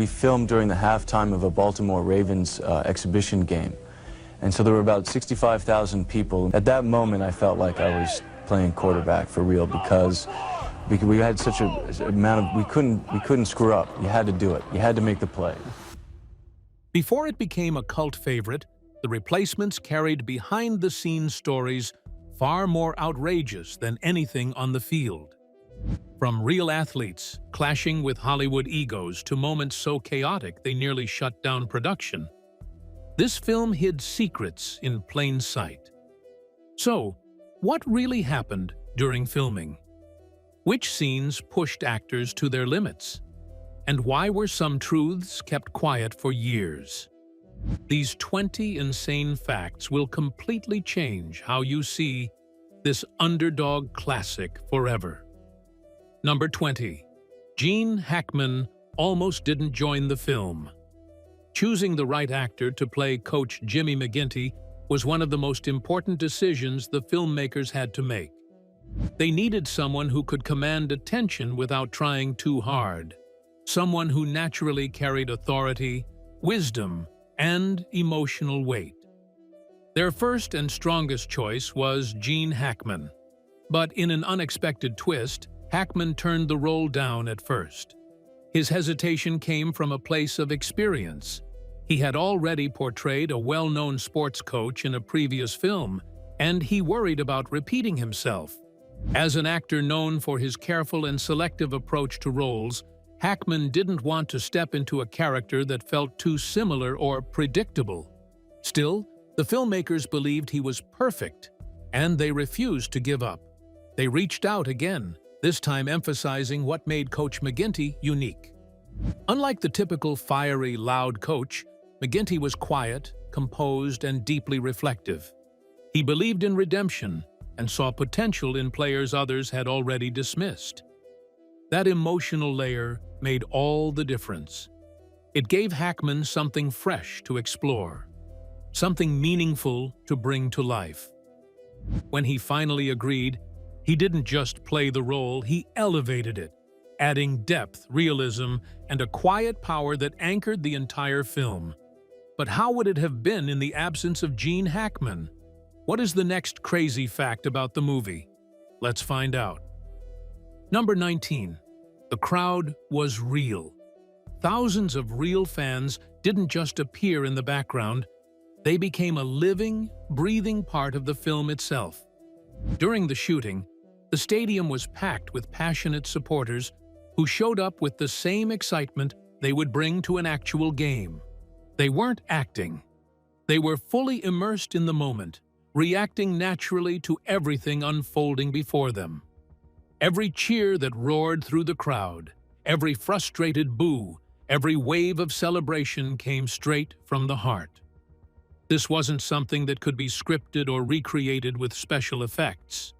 we filmed during the halftime of a Baltimore Ravens exhibition game. And so there were about 65,000 people. At that moment, I felt like I was playing quarterback for real because we had such an amount of, we couldn't screw up. You had to do it. You had to make the play. Before it became a cult favorite, The Replacements carried behind-the-scenes stories far more outrageous than anything on the field. From real athletes clashing with Hollywood egos to moments so chaotic they nearly shut down production, this film hid secrets in plain sight. So, what really happened during filming? Which scenes pushed actors to their limits? And why were some truths kept quiet for years? These 20 insane facts will completely change how you see this underdog classic forever. Number 20. Gene Hackman almost didn't join the film. Choosing the right actor to play Coach Jimmy McGinty was one of the most important decisions the filmmakers had to make. They needed someone who could command attention without trying too hard. Someone who naturally carried authority, wisdom, and emotional weight. Their first and strongest choice was Gene Hackman. But in an unexpected twist, Hackman turned the role down at first. His hesitation came from a place of experience. He had already portrayed a well-known sports coach in a previous film, and he worried about repeating himself. As an actor known for his careful and selective approach to roles, Hackman didn't want to step into a character that felt too similar or predictable. Still, the filmmakers believed he was perfect, and they refused to give up. They reached out again, this time emphasizing what made Coach McGinty unique. Unlike the typical fiery, loud coach, McGinty was quiet, composed, and deeply reflective. He believed in redemption and saw potential in players others had already dismissed. That emotional layer made all the difference. It gave Hackman something fresh to explore, something meaningful to bring to life. When he finally agreed, he didn't just play the role, he elevated it, adding depth, realism, and a quiet power that anchored the entire film. But how would it have been in the absence of Gene Hackman? What is the next crazy fact about the movie? Let's find out. Number 19. The crowd was real. Thousands of real fans didn't just appear in the background, they became a living, breathing part of the film itself. During the shooting, the stadium was packed with passionate supporters who showed up with the same excitement they would bring to an actual game. They weren't acting. They were fully immersed in the moment, reacting naturally to everything unfolding before them. Every cheer that roared through the crowd, every frustrated boo, every wave of celebration came straight from the heart. This wasn't something that could be scripted or recreated with special effects.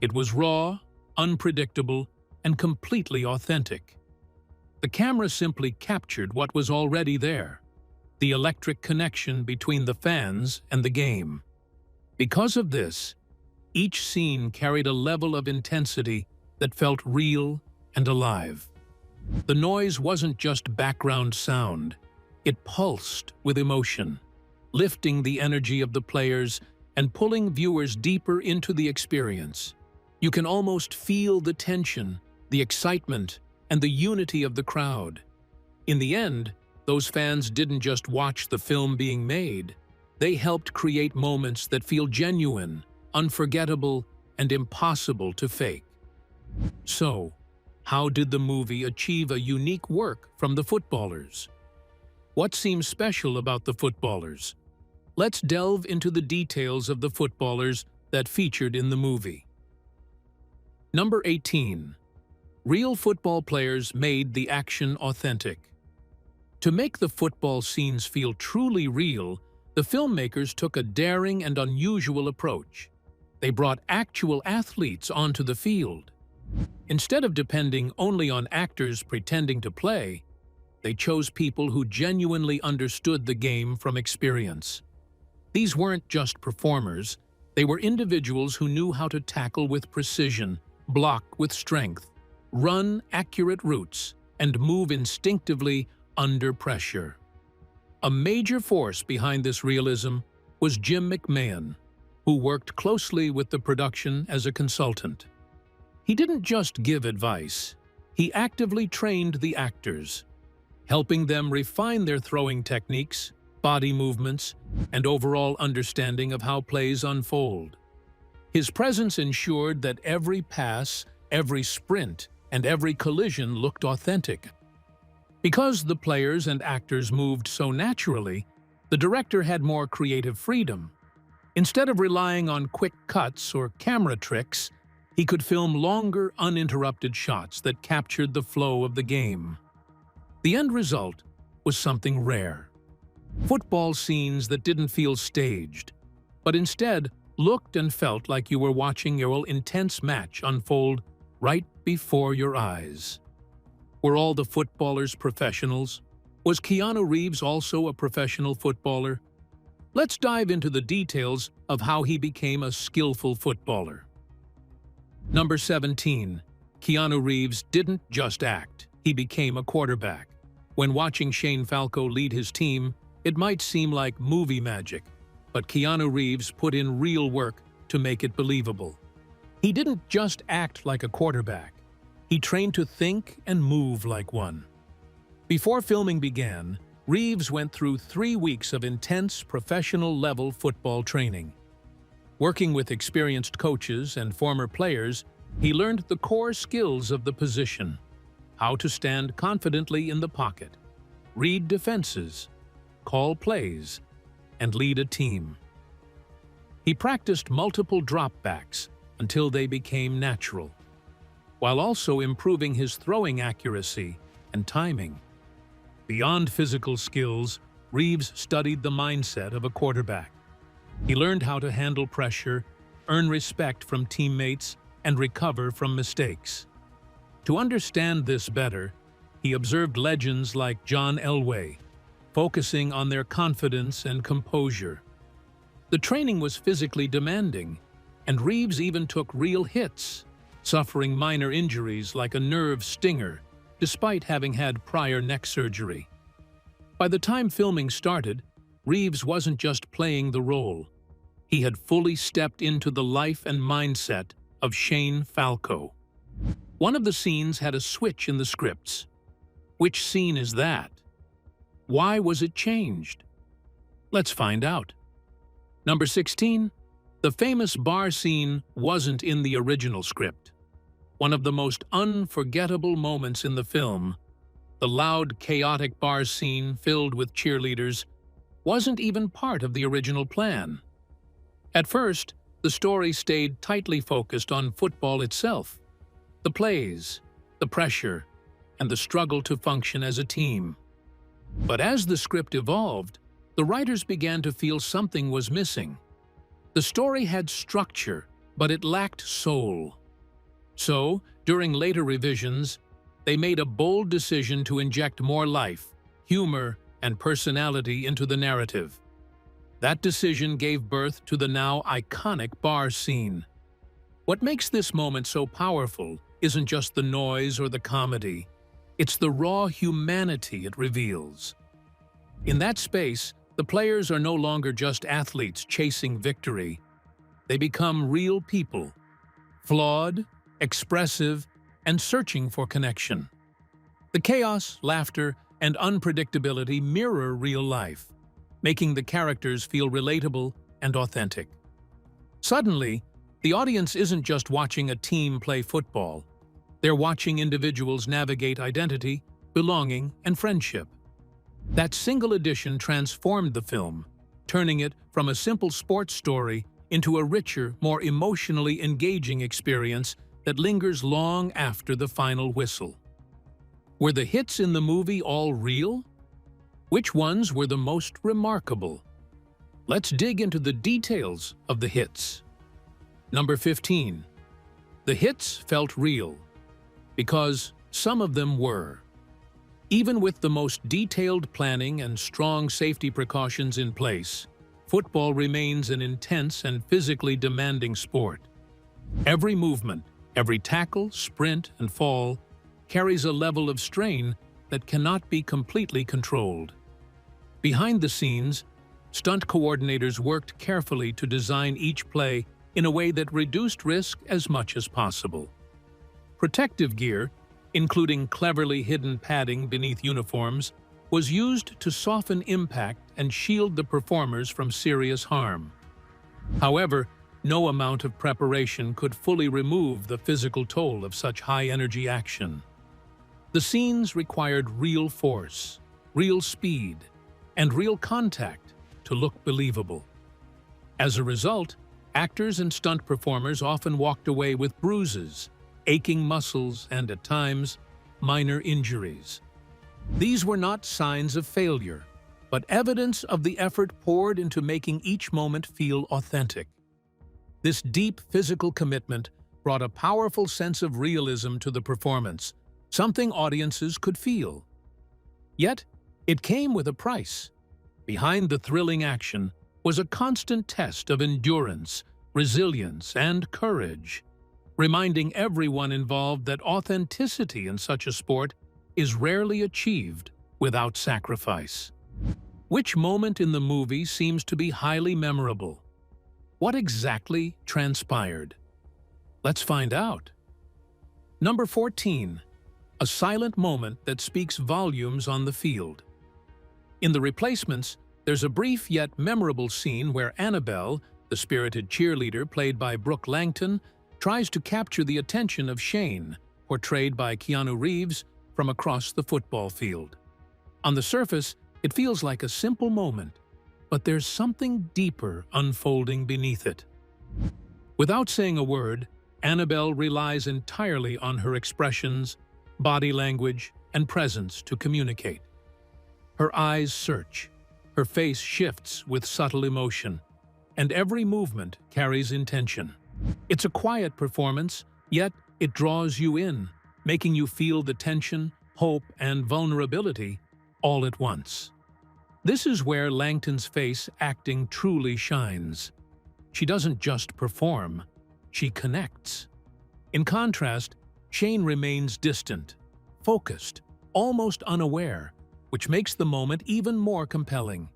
It was raw, unpredictable, and completely authentic. The camera simply captured what was already there, the electric connection between the fans and the game. Because of this, each scene carried a level of intensity that felt real and alive. The noise wasn't just background sound, it pulsed with emotion, lifting the energy of the players and pulling viewers deeper into the experience. You can almost feel the tension, the excitement, and the unity of the crowd. In the end, those fans didn't just watch the film being made, they helped create moments that feel genuine, unforgettable, and impossible to fake. So, how did the movie achieve a unique work from the footballers? What seems special about the footballers? Let's delve into the details of the footballers that featured in the movie. Number 18. Real football players made the action authentic. To make the football scenes feel truly real, the filmmakers took a daring and unusual approach. They brought actual athletes onto the field. Instead of depending only on actors pretending to play, they chose people who genuinely understood the game from experience. These weren't just performers, they were individuals who knew how to tackle with precision, block with strength, run accurate routes, and move instinctively under pressure. A major force behind this realism was Jim McMahon, who worked closely with the production as a consultant. He didn't just give advice, he actively trained the actors, helping them refine their throwing techniques, body movements, and overall understanding of how plays unfold. His presence ensured that every pass, every sprint, and every collision looked authentic. Because the players and actors moved so naturally, the director had more creative freedom. Instead of relying on quick cuts or camera tricks, he could film longer, uninterrupted shots that captured the flow of the game. The end result was something rare. Football scenes that didn't feel staged, but instead looked and felt like you were watching your intense match unfold right before your eyes. Were all the footballers professionals? Was Keanu Reeves also a professional footballer? Let's dive into the details of how he became a skillful footballer. Number 17. Keanu Reeves didn't just act, he became a quarterback. When watching Shane Falco lead his team, it might seem like movie magic, but Keanu Reeves put in real work to make it believable. He didn't just act like a quarterback, he trained to think and move like one. Before filming began, Reeves went through 3 weeks of intense professional-level football training. Working with experienced coaches and former players, he learned the core skills of the position: how to stand confidently in the pocket, read defenses, call plays, and lead a team. He practiced multiple dropbacks until they became natural, while also improving his throwing accuracy and timing. Beyond physical skills, Reeves studied the mindset of a quarterback. He learned how to handle pressure, earn respect from teammates, and recover from mistakes. To understand this better, he observed legends like John Elway, focusing on their confidence and composure. The training was physically demanding, and Reeves even took real hits, suffering minor injuries like a nerve stinger, despite having had prior neck surgery. By the time filming started, Reeves wasn't just playing the role. He had fully stepped into the life and mindset of Shane Falco. One of the scenes had a switch in the scripts. Which scene is that? Why was it changed? Let's find out. Number 16. The famous bar scene wasn't in the original script. One of the most unforgettable moments in the film, the loud, chaotic bar scene filled with cheerleaders, wasn't even part of the original plan. At first, the story stayed tightly focused on football itself, the plays, the pressure, and the struggle to function as a team. But as the script evolved, the writers began to feel something was missing. The story had structure, but it lacked soul. So, during later revisions, they made a bold decision to inject more life, humor, and personality into the narrative. That decision gave birth to the now iconic bar scene. What makes this moment so powerful isn't just the noise or the comedy, it's the raw humanity it reveals. In that space, the players are no longer just athletes chasing victory. They become real people, flawed, expressive, and searching for connection. The chaos, laughter, and unpredictability mirror real life, making the characters feel relatable and authentic. Suddenly, the audience isn't just watching a team play football. They're watching individuals navigate identity, belonging, and friendship. That single edition transformed the film, turning it from a simple sports story into a richer, more emotionally engaging experience that lingers long after the final whistle. Were the hits in the movie all real? Which ones were the most remarkable? Let's dig into the details of the hits. Number 15. The hits felt real, because some of them were. Even with the most detailed planning and strong safety precautions in place, football remains an intense and physically demanding sport. Every movement, every tackle, sprint, and fall carries a level of strain that cannot be completely controlled. Behind the scenes, stunt coordinators worked carefully to design each play in a way that reduced risk as much as possible. Protective gear, including cleverly hidden padding beneath uniforms, was used to soften impact and shield the performers from serious harm. However, no amount of preparation could fully remove the physical toll of such high-energy action. The scenes required real force, real speed, and real contact to look believable. As a result, actors and stunt performers often walked away with bruises, aching muscles, and at times, minor injuries. These were not signs of failure, but evidence of the effort poured into making each moment feel authentic. This deep physical commitment brought a powerful sense of realism to the performance, something audiences could feel. Yet, it came with a price. Behind the thrilling action was a constant test of endurance, resilience, and courage, reminding everyone involved that authenticity in such a sport is rarely achieved without sacrifice. Which moment in the movie seems to be highly memorable? What exactly transpired? Let's find out. Number 14. A silent moment that speaks volumes on the field. In The Replacements, there's a brief yet memorable scene where Annabelle, the spirited cheerleader played by Brooke Langton, tries to capture the attention of Shane, portrayed by Keanu Reeves, from across the football field. On the surface, it feels like a simple moment, but there's something deeper unfolding beneath it. Without saying a word, Annabelle relies entirely on her expressions, body language, and presence to communicate. Her eyes search, her face shifts with subtle emotion, and every movement carries intention. It's a quiet performance, yet it draws you in, making you feel the tension, hope, and vulnerability all at once. This is where Langton's face acting truly shines. She doesn't just perform, she connects. In contrast, Shane remains distant, focused, almost unaware, which makes the moment even more compelling.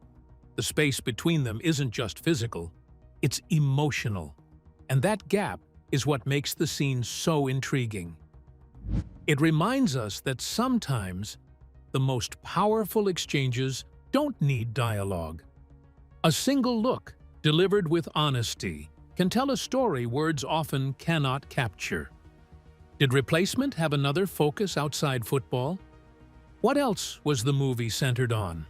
The space between them isn't just physical, it's emotional. And that gap is what makes the scene so intriguing. It reminds us that sometimes the most powerful exchanges don't need dialogue. A single look, delivered with honesty, can tell a story words often cannot capture. Did Replacement have another focus outside football? What else was the movie centered on?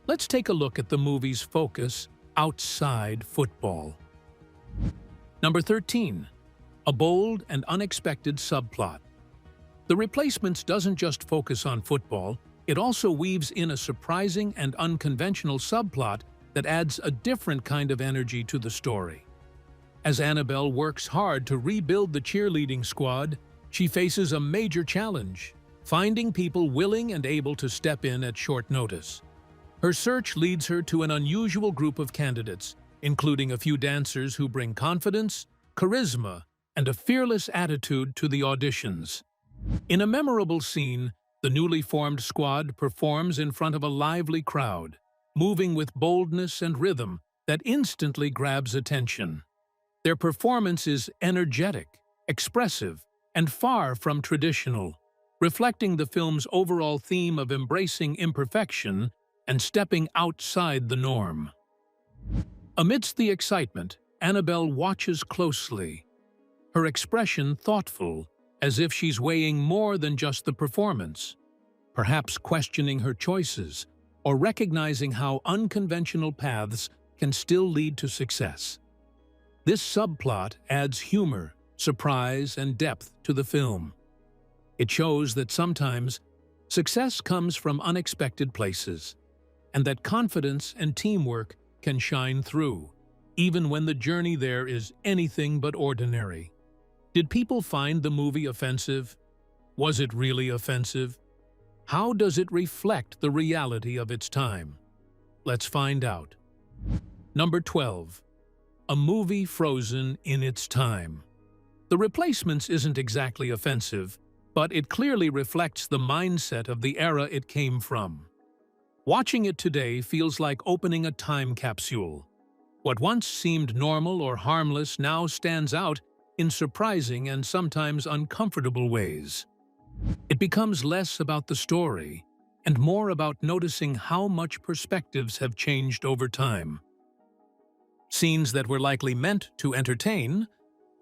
Let's take a look at the movie's focus outside football. Number 13. A bold and unexpected subplot. The Replacements doesn't just focus on football, it also weaves in a surprising and unconventional subplot that adds a different kind of energy to the story. As Annabelle works hard to rebuild the cheerleading squad, she faces a major challenge: finding people willing and able to step in at short notice. Her search leads her to an unusual group of candidates, including a few dancers who bring confidence, charisma, and a fearless attitude to the auditions. In a memorable scene, the newly formed squad performs in front of a lively crowd, moving with boldness and rhythm that instantly grabs attention. Their performance is energetic, expressive, and far from traditional, reflecting the film's overall theme of embracing imperfection and stepping outside the norm. Amidst the excitement, Annabelle watches closely, her expression thoughtful, as if she's weighing more than just the performance, perhaps questioning her choices or recognizing how unconventional paths can still lead to success. This subplot adds humor, surprise, and depth to the film. It shows that sometimes success comes from unexpected places, and that confidence and teamwork can shine through, even when the journey there is anything but ordinary. Did people find the movie offensive? Was it really offensive? How does it reflect the reality of its time? Let's find out. Number 12. A movie frozen in its time. The Replacements isn't exactly offensive, but it clearly reflects the mindset of the era it came from. Watching it today feels like opening a time capsule. What once seemed normal or harmless now stands out in surprising and sometimes uncomfortable ways. It becomes less about the story and more about noticing how much perspectives have changed over time. Scenes that were likely meant to entertain,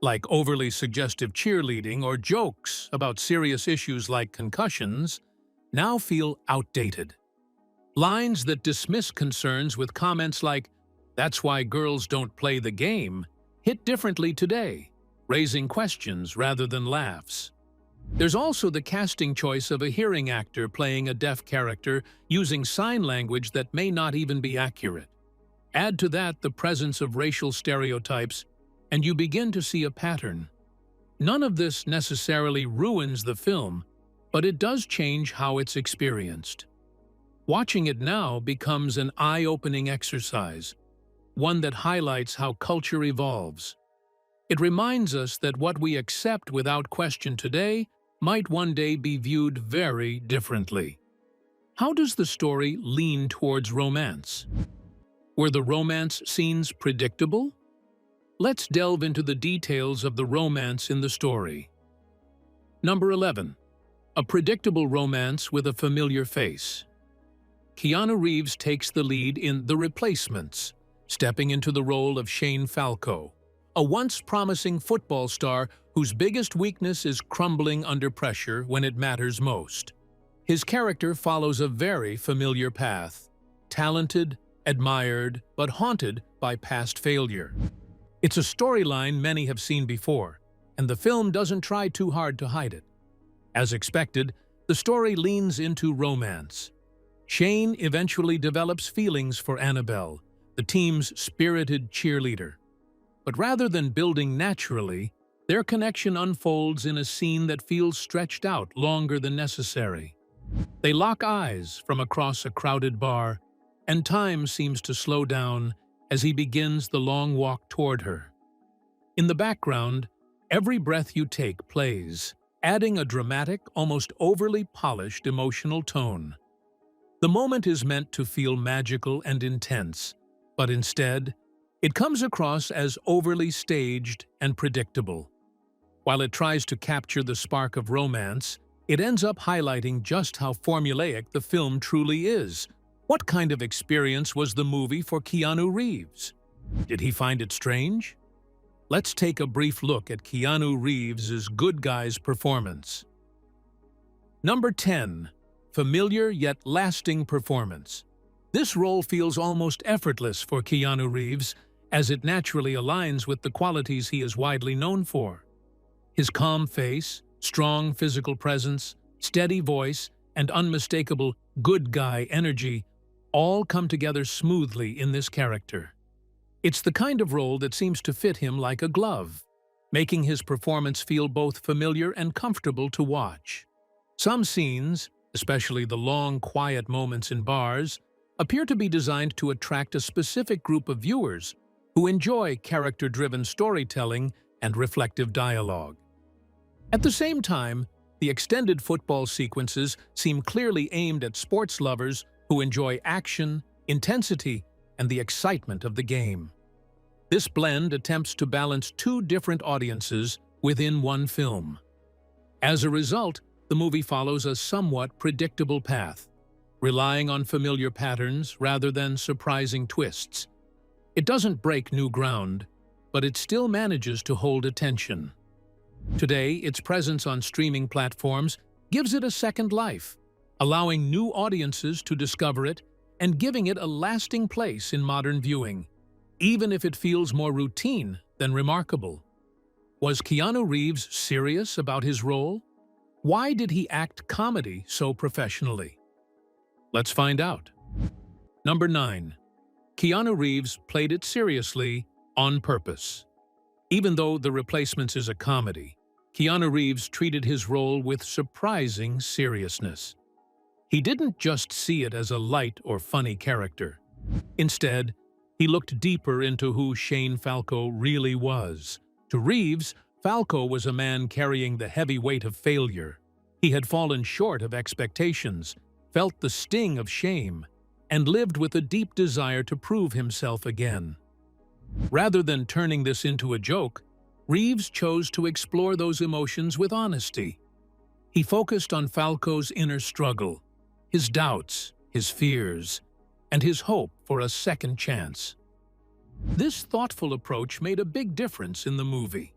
like overly suggestive cheerleading or jokes about serious issues like concussions, now feel outdated. Lines that dismiss concerns with comments like, "That's why girls don't play the game," hit differently today, raising questions rather than laughs. There's also the casting choice of a hearing actor playing a deaf character using sign language that may not even be accurate. Add to that the presence of racial stereotypes, and you begin to see a pattern. None of this necessarily ruins the film, but it does change how it's experienced. Watching it now becomes an eye-opening exercise, one that highlights how culture evolves. It reminds us that what we accept without question today might one day be viewed very differently. How does the story lean towards romance? Were the romance scenes predictable? Let's delve into the details of the romance in the story. Number 11. A predictable romance with a familiar face. Keanu Reeves takes the lead in The Replacements, stepping into the role of Shane Falco, a once promising football star whose biggest weakness is crumbling under pressure when it matters most. His character follows a very familiar path, talented, admired, but haunted by past failure. It's a storyline many have seen before, and the film doesn't try too hard to hide it. As expected, the story leans into romance. Shane eventually develops feelings for Annabelle, the team's spirited cheerleader. But rather than building naturally, their connection unfolds in a scene that feels stretched out longer than necessary. They lock eyes from across a crowded bar, and time seems to slow down as he begins the long walk toward her. In the background, every breath you take plays, adding a dramatic, almost overly polished emotional tone. The moment is meant to feel magical and intense, but instead, it comes across as overly staged and predictable. While it tries to capture the spark of romance, it ends up highlighting just how formulaic the film truly is. What kind of experience was the movie for Keanu Reeves? Did he find it strange? Let's take a brief look at Keanu Reeves' good guy's performance. Number 10. Familiar yet lasting performance. This role feels almost effortless for Keanu Reeves, as it naturally aligns with the qualities he is widely known for. His calm face, strong physical presence, steady voice, and unmistakable good guy energy all come together smoothly in this character. It's the kind of role that seems to fit him like a glove, making his performance feel both familiar and comfortable to watch. Some scenes, especially the long, quiet moments in bars, appear to be designed to attract a specific group of viewers who enjoy character-driven storytelling and reflective dialogue. At the same time, the extended football sequences seem clearly aimed at sports lovers who enjoy action, intensity, and the excitement of the game. This blend attempts to balance two different audiences within one film. As a result, the movie follows a somewhat predictable path, relying on familiar patterns rather than surprising twists. It doesn't break new ground, but it still manages to hold attention. Today, its presence on streaming platforms gives it a second life, allowing new audiences to discover it and giving it a lasting place in modern viewing, even if it feels more routine than remarkable. Was Keanu Reeves serious about his role? Why did he act comedy so professionally? Let's find out. Number 9. Keanu Reeves played it seriously on purpose. Even though The Replacements is a comedy, Keanu Reeves treated his role with surprising seriousness. He didn't just see it as a light or funny character. Instead, he looked deeper into who Shane Falco really was. To Reeves, Falco was a man carrying the heavy weight of failure, He had fallen short of expectations, felt the sting of shame, and lived with a deep desire to prove himself again. Rather than turning this into a joke, Reeves chose to explore those emotions with honesty. He focused on Falco's inner struggle, his doubts, his fears, and his hope for a second chance. This thoughtful approach made a big difference in the movie.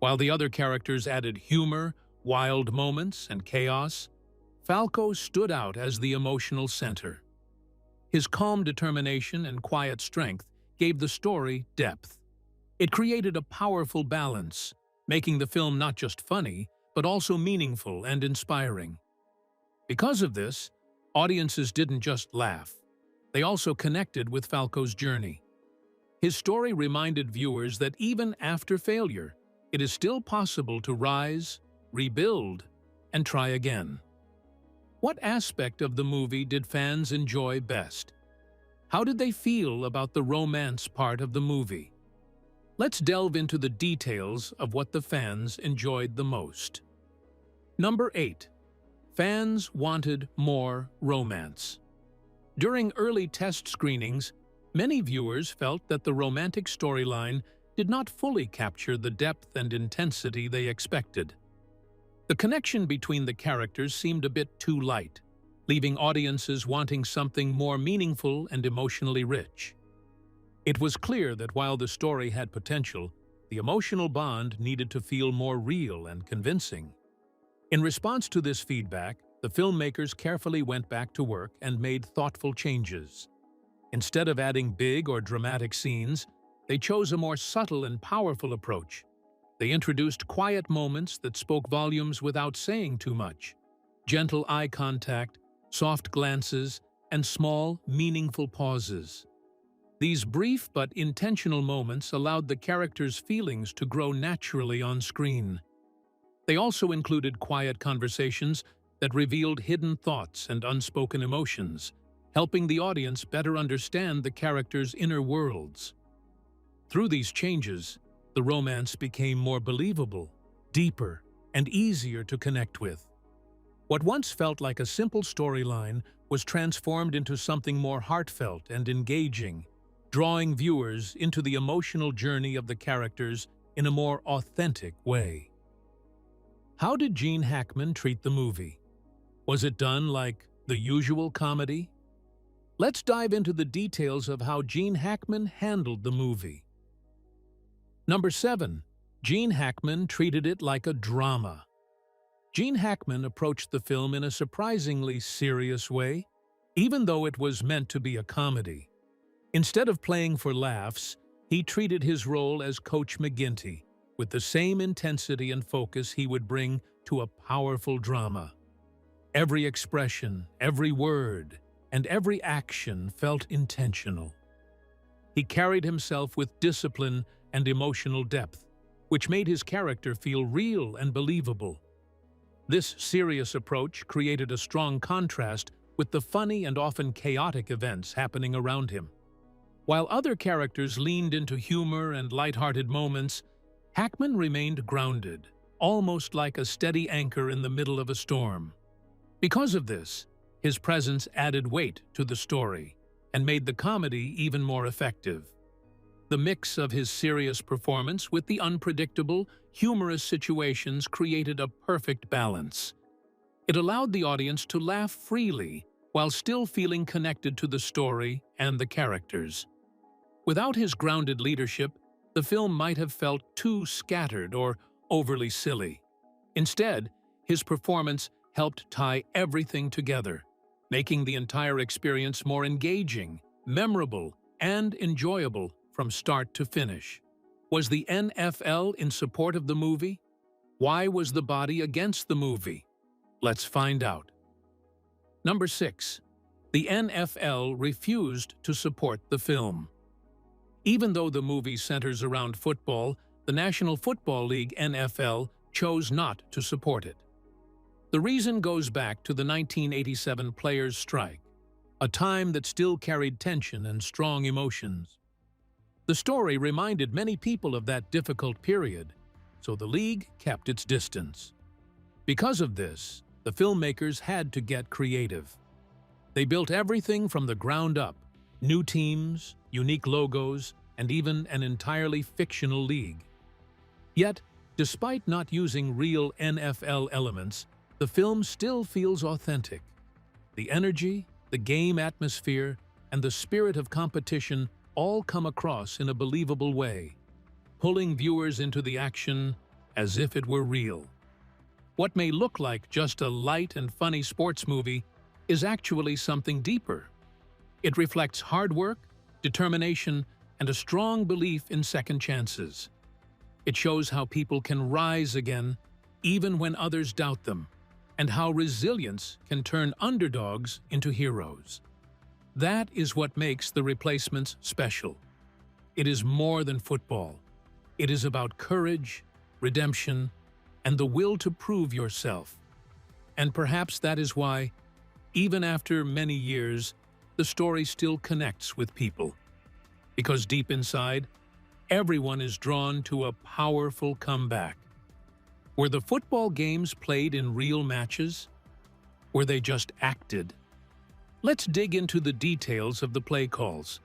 While the other characters added humor, wild moments, and chaos, Falco stood out as the emotional center. His calm determination and quiet strength gave the story depth. It created a powerful balance, making the film not just funny, but also meaningful and inspiring. Because of this, audiences didn't just laugh. They also connected with Falco's journey. His story reminded viewers that even after failure, it is still possible to rise, rebuild, and try again. What aspect of the movie did fans enjoy best? How did they feel about the romance part of the movie? Let's delve into the details of what the fans enjoyed the most. Number 8. Fans wanted more romance. During early test screenings, many viewers felt that the romantic storyline did not fully capture the depth and intensity they expected. The connection between the characters seemed a bit too light, leaving audiences wanting something more meaningful and emotionally rich. It was clear that while the story had potential, the emotional bond needed to feel more real and convincing. In response to this feedback, the filmmakers carefully went back to work and made thoughtful changes. Instead of adding big or dramatic scenes, they chose a more subtle and powerful approach. They introduced quiet moments that spoke volumes without saying too much. Gentle eye contact, soft glances, and small, meaningful pauses. These brief but intentional moments allowed the characters' feelings to grow naturally on screen. They also included quiet conversations that revealed hidden thoughts and unspoken emotions, helping the audience better understand the characters' inner worlds. Through these changes, the romance became more believable, deeper, and easier to connect with. What once felt like a simple storyline was transformed into something more heartfelt and engaging, drawing viewers into the emotional journey of the characters in a more authentic way. How did Gene Hackman treat the movie? Was it done like the usual comedy? Let's dive into the details of how Gene Hackman handled the movie. Number 7. Gene Hackman treated it like a drama. Gene Hackman approached the film in a surprisingly serious way, even though it was meant to be a comedy. Instead of playing for laughs, he treated his role as Coach McGinty, with the same intensity and focus he would bring to a powerful drama. Every expression, every word, and every action felt intentional. He carried himself with discipline and emotional depth, which made his character feel real and believable. This serious approach created a strong contrast with the funny and often chaotic events happening around him. While other characters leaned into humor and lighthearted moments, Hackman remained grounded, almost like a steady anchor in the middle of a storm. Because of this, his presence added weight to the story and made the comedy even more effective. The mix of his serious performance with the unpredictable, humorous situations created a perfect balance. It allowed the audience to laugh freely while still feeling connected to the story and the characters. Without his grounded leadership, the film might have felt too scattered or overly silly. Instead, his performance helped tie everything together, making the entire experience more engaging, memorable, and enjoyable from start to finish. Was the NFL in support of the movie? Why was the body against the movie? Let's find out. Number 6. The NFL refused to support the film. Even though the movie centers around football, the National Football League (NFL) chose not to support it. The reason goes back to the 1987 players' strike, a time that still carried tension and strong emotions. The story reminded many people of that difficult period, so the league kept its distance. Because of this, the filmmakers had to get creative. They built everything from the ground up: new teams, unique logos, and even an entirely fictional league. Yet, despite not using real NFL elements, the film still feels authentic. The energy, the game atmosphere, and the spirit of competition all come across in a believable way, pulling viewers into the action as if it were real. What may look like just a light and funny sports movie is actually something deeper. It reflects hard work, determination, and a strong belief in second chances. It shows how people can rise again even when others doubt them, and how resilience can turn underdogs into heroes. That is what makes The Replacements special. It is more than football. It is about courage, redemption, and the will to prove yourself. And perhaps that is why, even after many years, the story still connects with people. Because deep inside, everyone is drawn to a powerful comeback. Were the football games played in real matches? Were they just acted? Let's dig into the details of the play calls.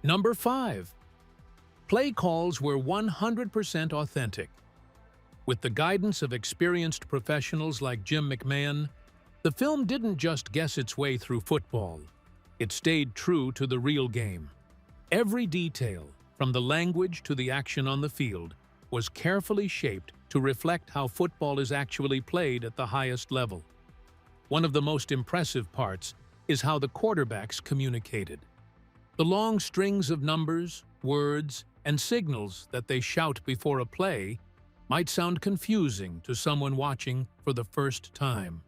Number 5. Play calls were 100% authentic. With the guidance of experienced professionals like Jim McMahon, the film didn't just guess its way through football. It stayed true to the real game. Every detail, from the language to the action on the field, was carefully shaped to reflect how football is actually played at the highest level. One of the most impressive parts is how the quarterbacks communicated. The long strings of numbers, words, and signals that they shout before a play might sound confusing to someone watching for the first time.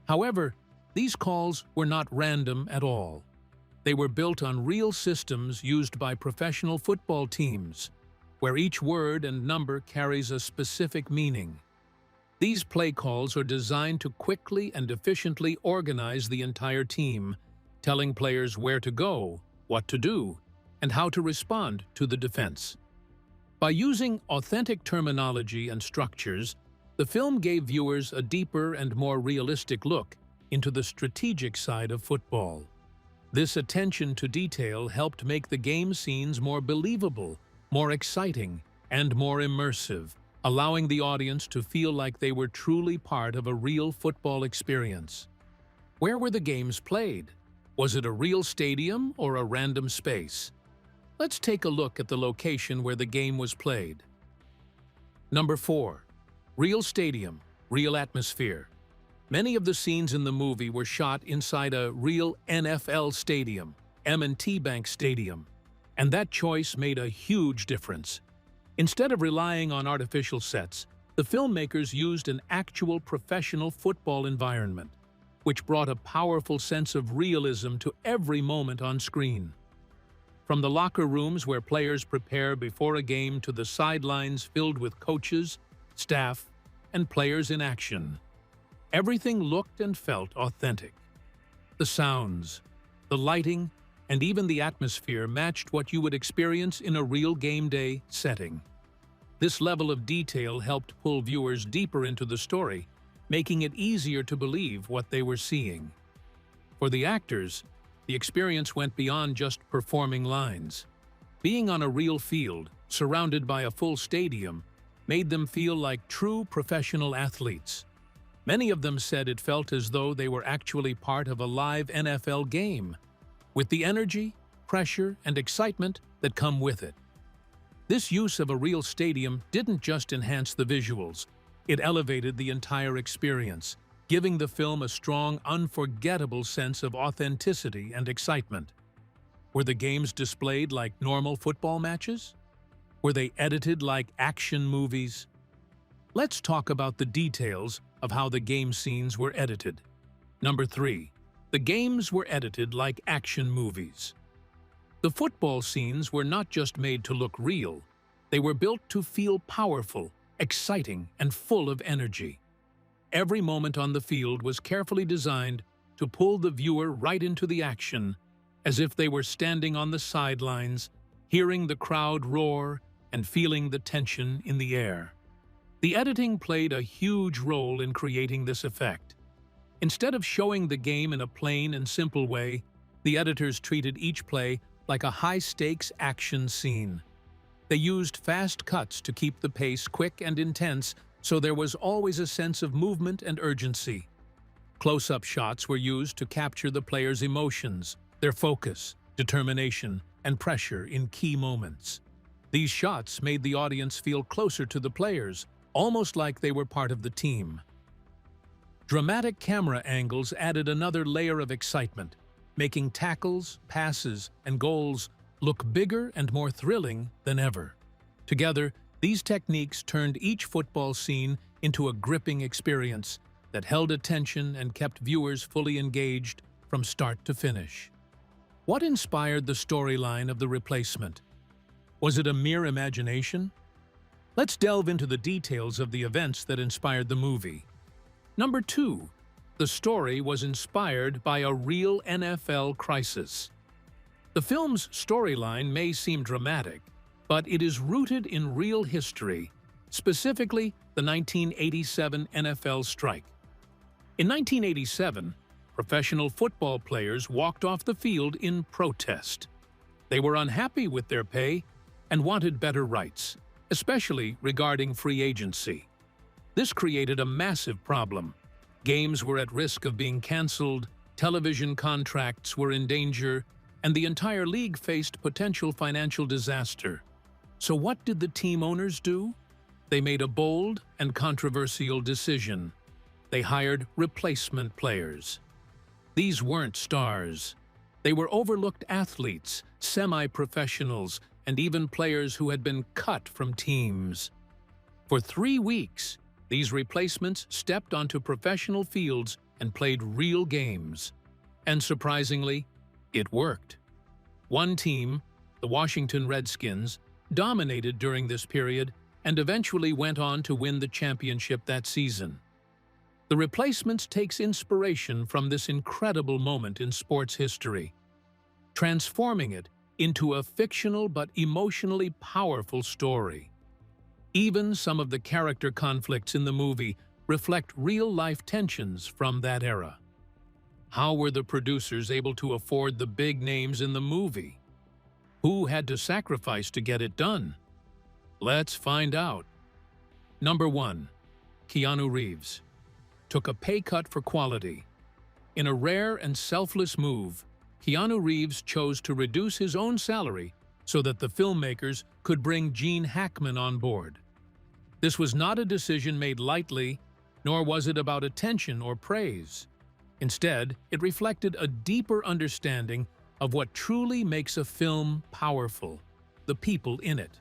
However, these calls were not random at all. They were built on real systems used by professional football teams, where each word and number carries a specific meaning. These play calls are designed to quickly and efficiently organize the entire team, telling players where to go, what to do, and how to respond to the defense. By using authentic terminology and structures, the film gave viewers a deeper and more realistic look into the strategic side of football. This attention to detail helped make the game scenes more believable, more exciting, and more immersive, allowing the audience to feel like they were truly part of a real football experience. Where were the games played? Was it a real stadium or a random space? Let's take a look at the location where the game was played. Number 4. Real stadium, real atmosphere. Many of the scenes in the movie were shot inside a real NFL stadium, M&T Bank Stadium, and that choice made a huge difference. Instead of relying on artificial sets, the filmmakers used an actual professional football environment, which brought a powerful sense of realism to every moment on screen. From the locker rooms where players prepare before a game to the sidelines filled with coaches, staff, and players in action, everything looked and felt authentic. The sounds, the lighting, and even the atmosphere matched what you would experience in a real game day setting. This level of detail helped pull viewers deeper into the story, making it easier to believe what they were seeing. For the actors, the experience went beyond just performing lines. Being on a real field, surrounded by a full stadium, made them feel like true professional athletes. Many of them said it felt as though they were actually part of a live NFL game, with the energy, pressure, and excitement that come with it. This use of a real stadium didn't just enhance the visuals, it elevated the entire experience, giving the film a strong, unforgettable sense of authenticity and excitement. Were the games displayed like normal football matches? Were they edited like action movies? Let's talk about the details of how the game scenes were edited. Number 3. The games were edited like action movies. The football scenes were not just made to look real, they were built to feel powerful, exciting, and full of energy. Every moment on the field was carefully designed to pull the viewer right into the action, as if they were standing on the sidelines, hearing the crowd roar and feeling the tension in the air. The editing played a huge role in creating this effect. Instead of showing the game in a plain and simple way, the editors treated each play like a high-stakes action scene. They used fast cuts to keep the pace quick and intense, so there was always a sense of movement and urgency. Close-up shots were used to capture the players' emotions, their focus, determination, and pressure in key moments. These shots made the audience feel closer to the players, almost like they were part of the team. Dramatic camera angles added another layer of excitement, making tackles, passes, and goals look bigger and more thrilling than ever. Together, these techniques turned each football scene into a gripping experience that held attention and kept viewers fully engaged from start to finish. What inspired the storyline of The Replacement? Was it a mere imagination? Let's delve into the details of the events that inspired the movie. Number 2. The story was inspired by a real NFL crisis. The film's storyline may seem dramatic, but it is rooted in real history, specifically the 1987 NFL strike. In 1987, professional football players walked off the field in protest. They were unhappy with their pay and wanted better rights, especially regarding free agency. This created a massive problem. Games were at risk of being canceled, television contracts were in danger, and the entire league faced potential financial disaster. So what did the team owners do? They made a bold and controversial decision. They hired replacement players. These weren't stars. They were overlooked athletes, semi-professionals, and even players who had been cut from teams. For 3 weeks, these replacements stepped onto professional fields and played real games. And surprisingly, it worked. One team, the Washington Redskins, dominated during this period and eventually went on to win the championship that season. The Replacements takes inspiration from this incredible moment in sports history, transforming it into a fictional but emotionally powerful story. Even some of the character conflicts in the movie reflect real-life tensions from that era. How were the producers able to afford the big names in the movie? Who had to sacrifice to get it done? Let's find out. Number 1. Keanu Reeves took a pay cut for quality. In a rare and selfless move, Keanu Reeves chose to reduce his own salary so that the filmmakers could bring Gene Hackman on board. This was not a decision made lightly, nor was it about attention or praise. Instead, it reflected a deeper understanding of what truly makes a film powerful: the people in it.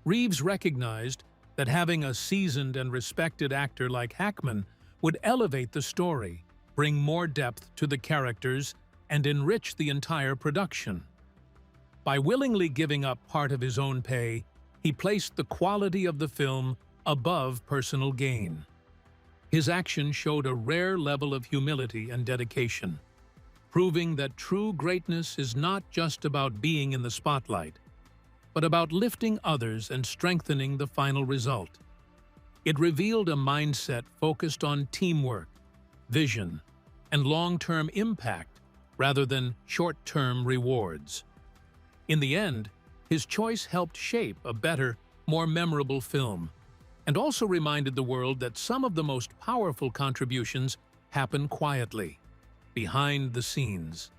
Reeves recognized that having a seasoned and respected actor like Hackman would elevate the story, bring more depth to the characters, and enrich the entire production. By willingly giving up part of his own pay, he placed the quality of the film above personal gain. His action showed a rare level of humility and dedication, proving that true greatness is not just about being in the spotlight, but about lifting others and strengthening the final result. It revealed a mindset focused on teamwork, vision, and long-term impact rather than short-term rewards. In the end, his choice helped shape a better, more memorable film, and also reminded the world that some of the most powerful contributions happen quietly, behind the scenes.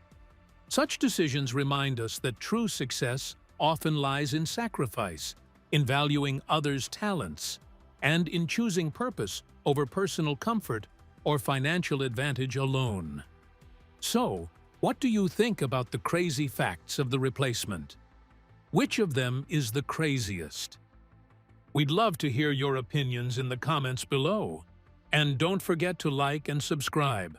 Such decisions remind us that true success often lies in sacrifice, in valuing others' talents, and in choosing purpose over personal comfort or financial advantage alone. So, what do you think about the crazy facts of The Replacement? Which of them is the craziest? We'd love to hear your opinions in the comments below. And don't forget to like and subscribe.